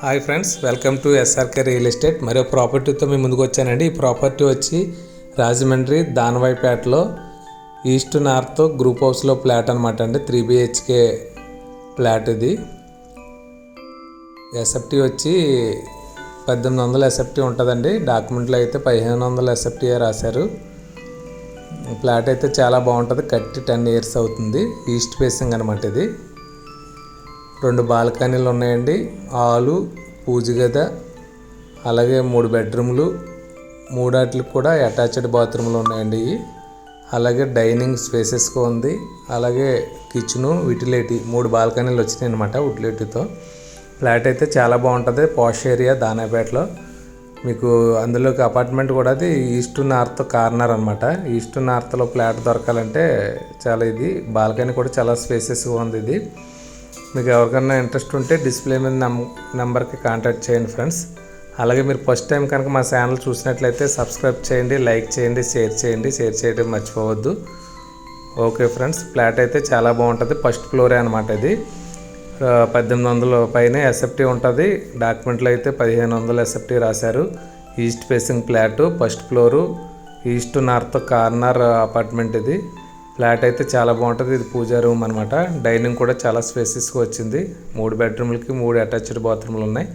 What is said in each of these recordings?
Hi friends, welcome to SRK real estate. మరో ప్రాపర్టీతో మీ ముందుకు వచ్చానండి. ఈ ప్రాపర్టీ వచ్చి రాజమండ్రి దానవాయిపేటలో ఈస్ట్ నార్త్ గ్రూప్ హౌస్లో ఫ్లాట్ అనమాట అండి. 3 BHK ఫ్లాట్ ఇది. ఎస్ఎఫ్టీ వచ్చి 1800 ఎస్ఎఫ్టీ ఉంటుందండి. డాక్యుమెంట్లో అయితే 1500 ఎస్ఎఫ్టీ రాశారు. ఫ్లాట్ అయితే చాలా బాగుంటుంది. కట్టి 10 years అవుతుంది. ఈస్ట్ ఫేసింగ్ అనమాట ఇది. 2 బాల్కనీలు ఉన్నాయండి. హాలు, పూజ గది, అలాగే 3 బెడ్రూమ్లు, 3 వాటికి కూడా అటాచ్డ్ బాత్రూమ్లు ఉన్నాయండి. అలాగే డైనింగ్ స్పేసెస్గా ఉంది. అలాగే కిచెను, యూటిలిటీ 3 బాల్కనీలు వచ్చినాయి అనమాట యూటిలిటీతో. ఫ్లాట్ అయితే చాలా బాగుంటుంది. పాష్ ఏరియా దానాపేటలో. మీకు అందులోకి అపార్ట్మెంట్ కూడా అది ఈస్ట్ నార్త్ కార్నర్ అనమాట. ఈస్ట్ నార్త్లో ఫ్లాట్ దొరకాలంటే చాలా ఇది బాల్కనీ కూడా చాలా స్పేసెస్గా ఉంది ఇది. మీకు ఎవరికైనా ఇంట్రెస్ట్ ఉంటే డిస్ప్లే మీద నెంబర్కి కాంటాక్ట్ చేయండి ఫ్రెండ్స్. అలాగే మీరు ఫస్ట్ టైం కనుక మా ఛానల్ చూసినట్లయితే సబ్స్క్రైబ్ చేయండి, లైక్ చేయండి, షేర్ చేయండి. షేర్ చేయడం మర్చిపోవద్దు. ఓకే ఫ్రెండ్స్, ఫ్లాట్ అయితే చాలా బాగుంటుంది. ఫస్ట్ ఫ్లోరే అనమాట ఇది. 1800 పైన ఎస్ఎఫ్టీ ఉంటుంది. డాక్యుమెంట్లో అయితే 1500 ఎస్ఎఫ్టీ రాశారు. East facing flat, first floor, east north corner apartment ఇది. ఫ్లాట్ అయితే చాలా బాగుంటుంది. ఇది పూజా రూమ్ అనమాట. డైనింగ్ కూడా చాలా స్పేసెస్గా వచ్చింది. 3 బెడ్రూమ్లకి 3 అటాచ్డ్ బాత్రూమ్లు ఉన్నాయి.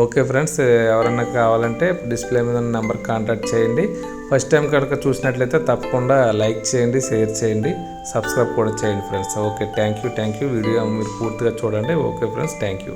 ఓకే ఫ్రెండ్స్, ఎవరైనా కావాలంటే డిస్ప్లే మీద ఉన్న నెంబర్కి కాంటాక్ట్ చేయండి. ఫస్ట్ టైం కనుక చూసినట్లయితే తప్పకుండా లైక్ చేయండి, షేర్ చేయండి, సబ్స్క్రైబ్ కూడా చేయండి friends. Okay, thank you. Video మీరు పూర్తిగా చూడండి. Okay friends, thank you.